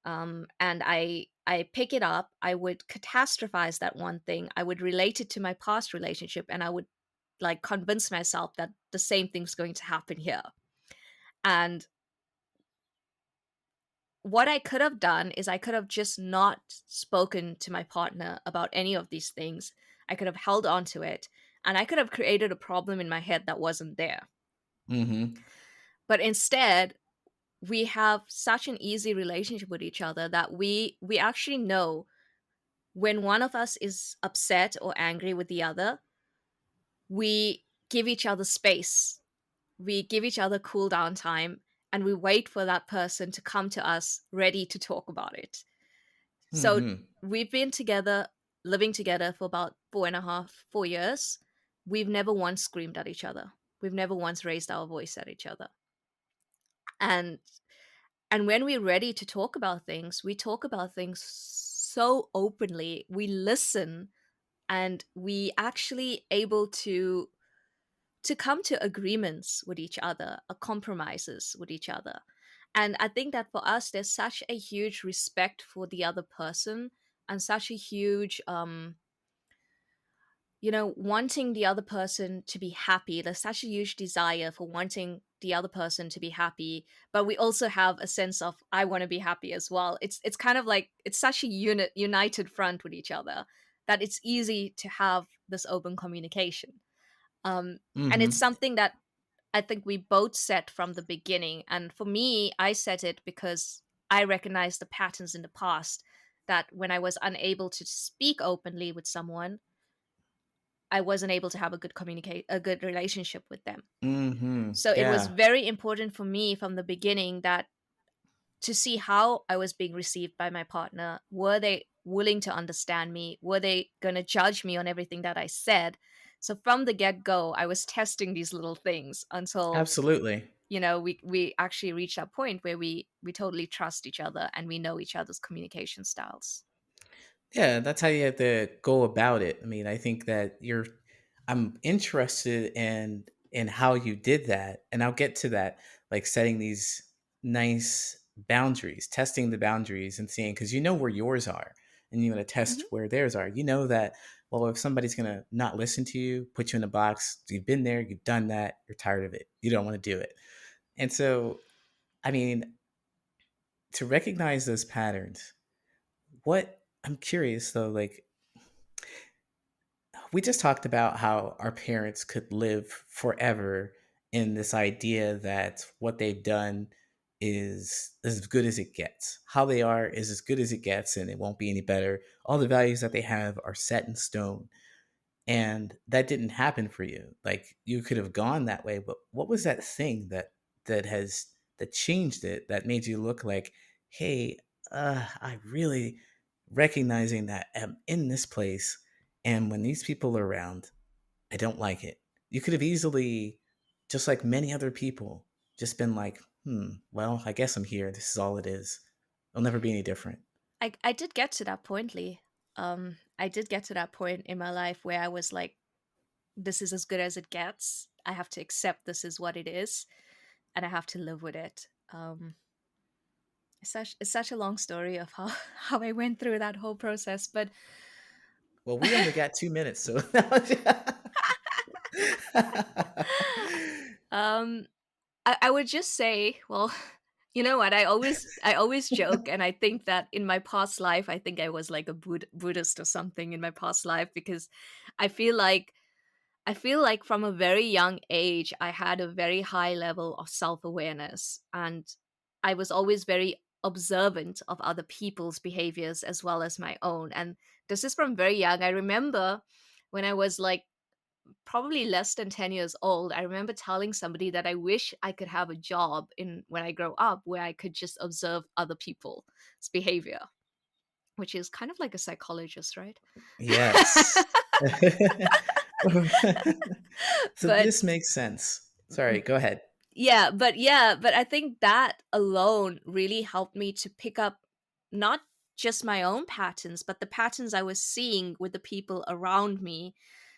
and I pick it up, I would catastrophize that one thing. I would relate it to my past relationship, and I would like convince myself that the same thing's going to happen here. And what I could have done is I could have just not spoken to my partner about any of these things. I could have held on to it, and I could have created a problem in my head that wasn't there. Mm-hmm. But instead, we have such an easy relationship with each other that we actually know when one of us is upset or angry with the other, we give each other space. We give each other cool down time, and we wait for that person to come to us ready to talk about it. So Mm-hmm. we've been together, living together for about 4.5, 4 years. We've never once screamed at each other. We've never once raised our voice at each other. And And when we're ready to talk about things, we talk about things so openly. We listen, and we actually able to come to agreements with each other, compromises with each other. And I think that for us, there's such a huge respect for the other person, and such a huge wanting the other person to be happy. There's such a huge desire for wanting the other person to be happy, but we also have a sense of I want to be happy as well. It's kind of like it's such a united front with each other that it's easy to have this open communication. And it's Mm-hmm. something that I think we both set from the beginning. And for me, I set it because I recognized the patterns in the past, that when I was unable to speak openly with someone, I wasn't able to have a good relationship with them. Mm-hmm. So it was Yeah. very important for me from the beginning that to see how I was being received by my partner. Were they willing to understand me? Were they going to judge me on everything that I said? So from the get go, I was testing these little things until Absolutely. we actually reached that point where we totally trust each other and we know each other's communication styles. Yeah, that's how you have to go about it. I mean, I think that I'm interested in how you did that, and I'll get to that, like setting these nice boundaries, testing the boundaries and seeing because you know where yours are and you want to test Hmm. where theirs are. You know that, well, if somebody's gonna not listen to you, put you in a box, you've been there, you've done that, you're tired of it, you don't want to do it. And so, I mean, to recognize those patterns, what I'm curious though, like we just talked about how our parents could live forever in this idea that what they've done is as good as it gets. How they are is as good as it gets and it won't be any better. All the values that they have are set in stone. And that didn't happen for you. Like you could have gone that way, but what was that thing that changed it that made you look like, hey, I really recognizing that I'm in this place, and when these people are around, I don't like it. You could have easily, just like many other people, just been like, well, I guess I'm here. This is all it is. It'll never be any different. I did get to that point, Lee. I did get to that point in my life where I was like, this is as good as it gets. I have to accept this is what it is, and I have to live with it. It's such a long story of how how I went through that whole process, but Well, we only got 2 minutes, so. um, I would just say, well, you know what? I always joke, and I think that in my past life, I think I was like a Buddhist or something in my past life because I feel like I feel like from a very young age, I had a very high level of self awareness, and I was always very observant of other people's behaviors as well as my own. And this is from very young. I remember when I was like probably less than 10 years old, I remember telling somebody that I wish I could have a job in when I grow up where I could just observe other people's behavior, which is kind of like a psychologist, right? Yes. So But this makes sense. Sorry, go ahead. yeah, but I think that alone really helped me to pick up not just my own patterns, but the patterns I was seeing with the people around me.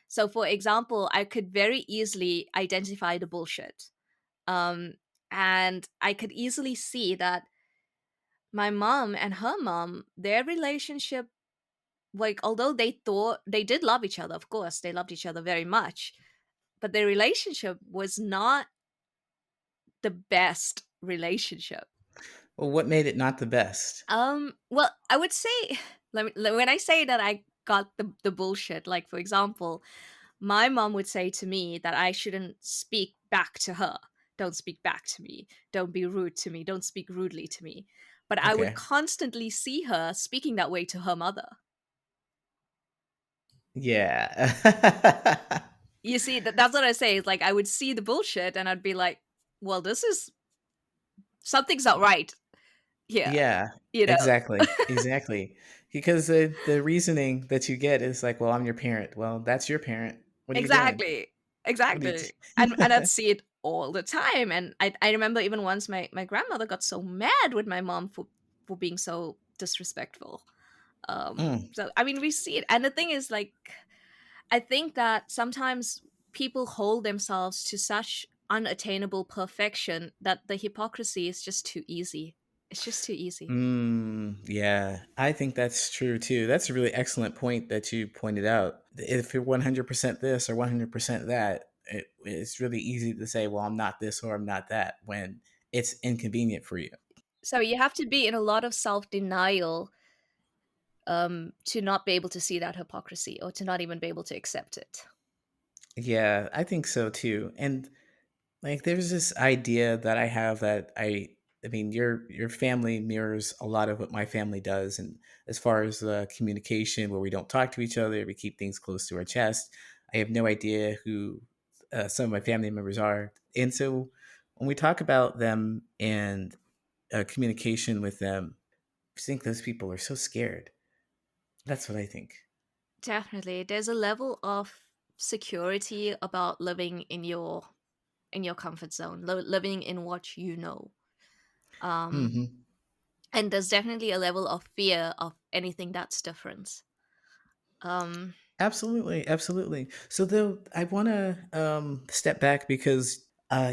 So, for example, I could very easily identify the bullshit. Um, and I could easily see that my mom and her mom, their relationship, like, although they thought they did love each other, of course, they loved each other very much, but their relationship was not the best relationship. Well, what made it not the best? Well, I would say, when I say that I got the bullshit, like for example, my mom would say to me that I shouldn't speak back to her. Don't speak back to me. Don't be rude to me. Don't speak rudely to me. But I would Okay. constantly see her speaking that way to her mother. Yeah. You see, that's what I say. It's like I would see the bullshit and I'd be like, well, this is something's not right here, Yeah, you know? exactly, exactly. Because the reasoning that you get is like, "Well, I'm your parent." Well, that's your parent. What are you doing? Exactly. What are you Exactly. And t I'd see it all the time. And I remember even once my grandmother got so mad with my mom for being so disrespectful. Mm. So I mean, we see it, and the thing is, like, I think that sometimes people hold themselves to such unattainable perfection that the hypocrisy is just too easy. It's just too easy. Yeah, I think that's true too. That's a really excellent point that you pointed out. If you're 100% this or 100% that, it's really easy to say, well, I'm not this or I'm not that when it's inconvenient for you. So you have to be in a lot of self denial to not be able to see that hypocrisy, or to not even be able to accept it. Yeah, I think so too. And like there's this idea that I have that I mean your family mirrors a lot of what my family does, and as far as communication where we don't talk to each other, we keep things close to our chest. I have no idea who some of my family members are. And so when we talk about them and communication with them, I think those people are so scared. That's what I think. Definitely, there's a level of security about living in your comfort zone, living in what you know. Um, Hmm. and there's definitely a level of fear of anything that's different. Um, Absolutely, absolutely. So though I want to step back because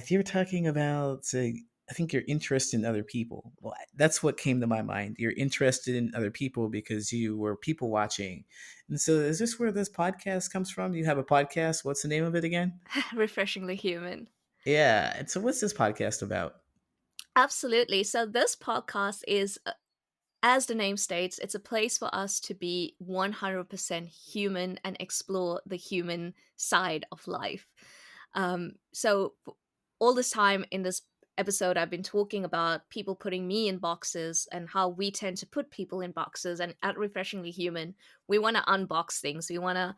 you're talking about, I think you're interested in other people. Well, that's what came to my mind. You're interested in other people because you were people watching, and so is this where this podcast comes from? You have a podcast. What's the name of it again? refreshingly human. Yeah. And so what's this podcast about? Absolutely. So this podcast is, as the name states, it's a place for us to be 100% human and explore the human side of life. All this time in this episode, I've been talking about people putting me in boxes and how we tend to put people in boxes. And at Refreshingly Human, we want to unbox things. We want to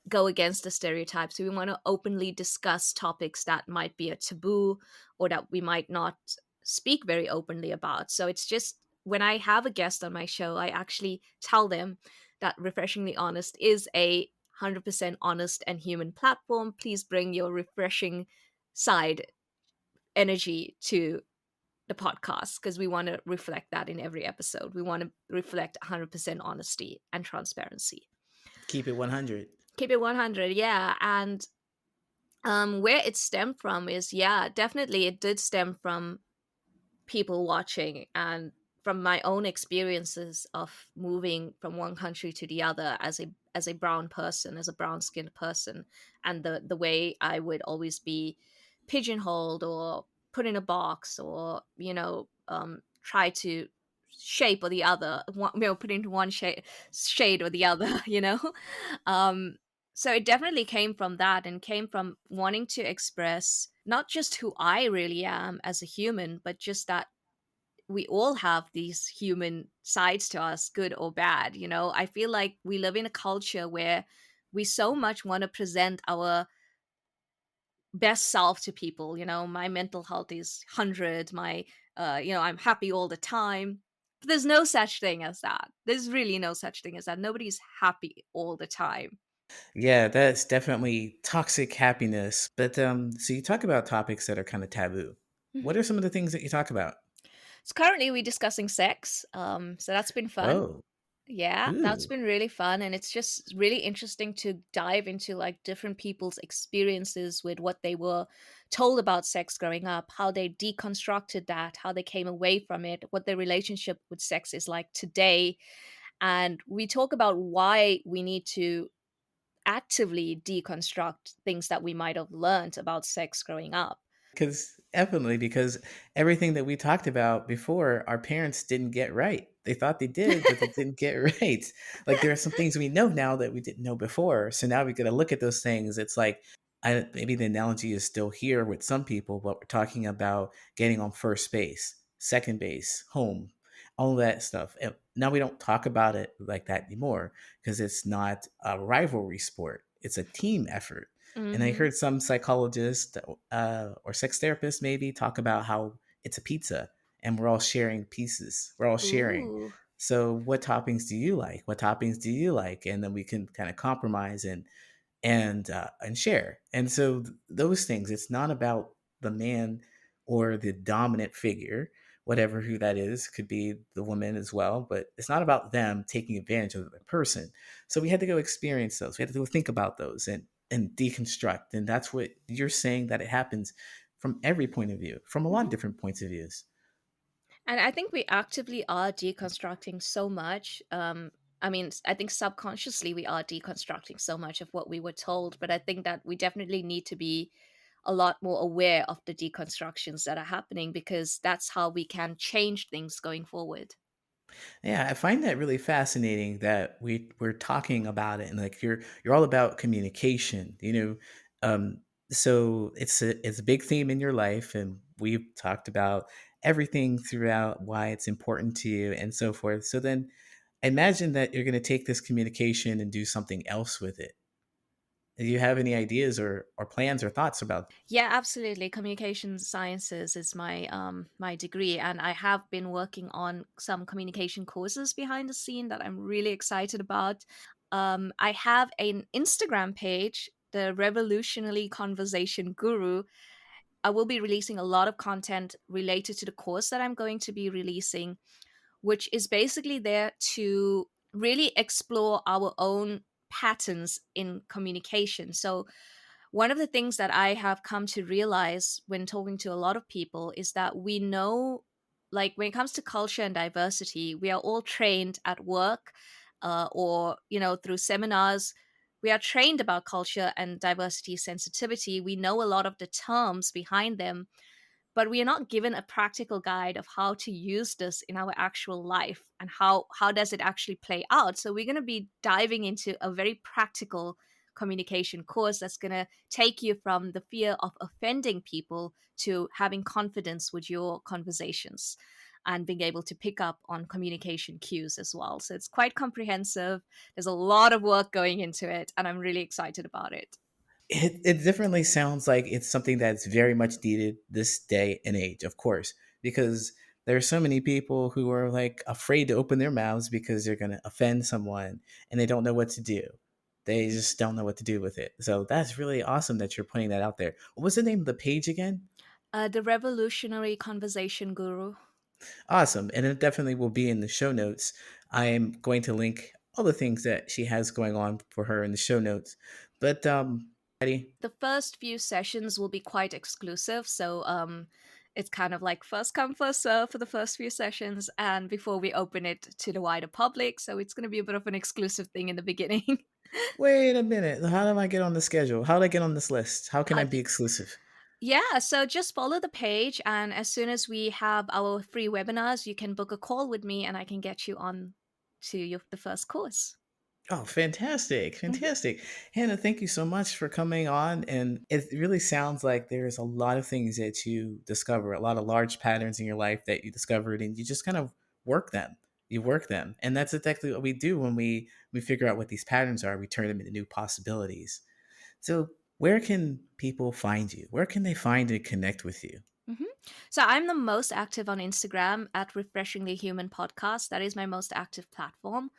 go against the stereotypes. We want to openly discuss topics that might be a taboo, or that we might not speak very openly about. So it's just, when I have a guest on my show, I actually tell them that Refreshingly Honest is a 100% honest and human platform. Please bring your refreshing side energy to the podcast, because we want to reflect that in every episode. We want to reflect 100% honesty and transparency. Keep it 100. Keep it 100, yeah. And where it stemmed from is, yeah, definitely it did stem from people watching, and from my own experiences of moving from one country to the other as a brown person, as a brown skinned person, and the way I would always be pigeonholed or put in a box, or try to shape or the other, put into one shade or the other. um so it definitely came from that, and came from wanting to express not just who I really am as a human, but just that we all have these human sides to us, good or bad. I feel like we live in a culture where we so much want to present our best self to people. My mental health is 100, my I'm happy all the time. But there's no such thing as that. There's really no such thing as that. Nobody's happy all the time. Yeah, that's definitely toxic happiness. But so you talk about topics that are kind of taboo. What are Mhm. some of the things that you talk about? So currently we're discussing sex. So that's been fun. Oh, Yeah, that's ooh. been really fun, and it's just really interesting to dive into like different people's experiences with what they were told about sex growing up, how they deconstructed that, how they came away from it, what their relationship with sex is like today. And we talk about why we need to actively deconstruct things that we might have learned about sex growing up. Because definitely, because everything that we talked about before, our parents didn't get right. They thought they did, but they didn't get right. Like there are some things we know now that we didn't know before. So now we got to look at those things. It's like maybe the analogy is still here with some people, but we're talking about getting on first base, second base, home, all that stuff. And now we don't talk about it like that anymore because it's not a rivalry sport. It's a team effort. And I Hmm. heard some psychologists or sex therapists maybe talk about how it's a pizza and we're all sharing pieces. We're all sharing. Ooh. So what toppings do you like? What toppings do you like? And then we can kind of compromise and share. And so those things. It's not about the man or the dominant figure, whatever who that is, could be the woman as well, but it's not about them taking advantage of the person. So we had to go experience those. We had to go think about those and deconstruct. And that's what you're saying, that it happens from every point of view, from a lot of Mhm. different points of views. And I think we actively are deconstructing so much. I mean, I think subconsciously we are deconstructing so much of what we were told, but I think that we definitely need to be a lot more aware of the deconstructions that are happening because that's how we can change things going forward. Yeah, I find that really fascinating that we're talking about it, and like you're all about communication, you know. So it's a big theme in your life, and we've talked about everything throughout, why it's important to you and so forth. So then imagine that you're going to take this communication and do something else with it. Do you have any ideas or plans or thoughts about? Yeah, absolutely. Communication sciences is my degree, and I have been working on some communication courses behind the scene that I'm really excited about. I have an Instagram page, the Revolutionary Conversation Guru. I will be releasing a lot of content related to the course that I'm going to be releasing, which is basically there to really explore our own patterns in communication. So one of the things that I have come to realize when talking to a lot of people is that we know, like, when it comes to culture and diversity, we are all trained at work or, through seminars. We are trained about culture and diversity sensitivity. We know a lot of the terms behind them, but we are not given a practical guide of how to use this in our actual life and how does it actually play out. So we're going to be diving into a very practical communication course that's going to take you from the fear of offending people to having confidence with your conversations and being able to pick up on communication cues as well. So it's quite comprehensive. There's a lot of work going into it, and I'm really excited about it. It definitely sounds like it's something that's very much needed this day and age, of course, because there are so many people who are like afraid to open their mouths because they're going to offend someone and they don't know what to do. They just don't know what to do with it. So that's really awesome that you're putting that out there. What was the name of the page again? The Revolutionary Conversation Guru. Awesome. And it definitely will be in the show notes. I'm going to link all the things that she has going on for her in the show notes. But ready? The first few sessions will be quite exclusive, so it's kind of like first come first serve for the first few sessions and before we open it to the wider public, so it's going to be a bit of an exclusive thing in the beginning. Wait a minute. How do I get on the schedule? How do I get on this list? How can I uh, be exclusive? yeah, so just follow the page, and as soon as we have our free webinars you can book a call with me and I can get you on to the first course. Oh, fantastic. Mhm. Fantastic. Hannah, thank you so much for coming on. And it really sounds like there's a lot of things that you discover, a lot of large patterns in your life that you discovered, and you just kind of work them. You work them. And that's exactly what we do when we figure out what these patterns are. We turn them into new possibilities. So, where can people find you? Where can they find and connect with you? Mhm. So I'm the most active on Instagram at Refreshingly Human Podcast. That is my most active platform.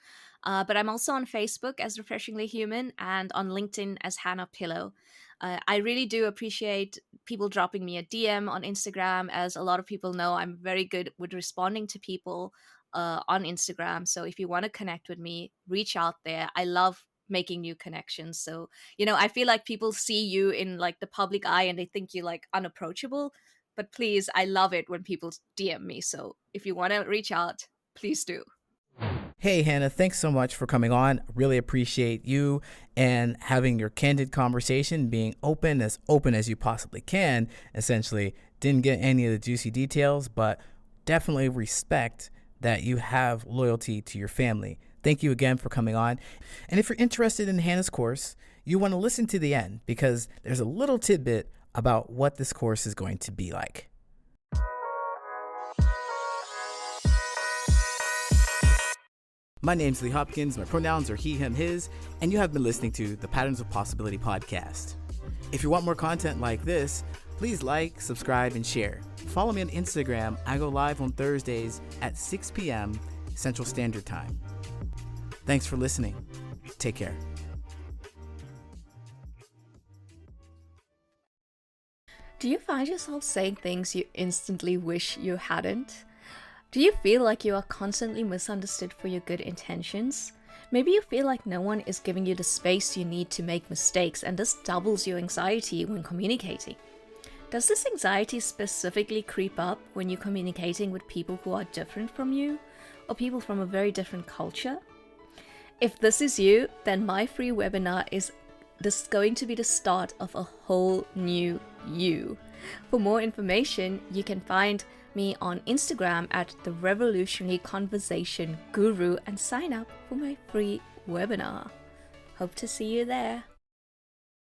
But I'm also on Facebook as Refreshingly Human and on LinkedIn as Hannah Pillow. I really do appreciate people dropping me a DM on Instagram. As a lot of people know, I'm very good with responding to people on Instagram. So if you want to connect with me, reach out there. I love making new connections. So, I feel like people see you in like the public eye and they think you like unapproachable, but please, I love it when people DM me. So if you want to reach out, please do. Hey, Hannah, thanks so much for coming on. Really appreciate you and having your candid conversation, being open as you possibly can. Essentially, didn't get any of the juicy details, but definitely respect that you have loyalty to your family. Thank you again for coming on. And if you're interested in Hannah's course, you want to listen to the end because there's a little tidbit about what this course is going to be like. My name's Lee Hopkins, my pronouns are he, him, his, and you have been listening to the Patterns of Possibility podcast. If you want more content like this, please like, subscribe, and share. Follow me on Instagram. I go live on Thursdays at 6 p.m. Central Standard Time. Thanks for listening. Take care. Do you find yourself saying things you instantly wish you hadn't? Do you feel like you are constantly misunderstood for your good intentions? Maybe you feel like no one is giving you the space you need to make mistakes, and this doubles your anxiety when communicating. Does this anxiety specifically creep up when you're communicating with people who are different from you, or people from a very different culture? If this is you, then my free webinar is going to be the start of a whole new you. For more information, you can find me on Instagram at the Revolutionary Conversation Guru and sign up for my free webinar. Hope to see you there.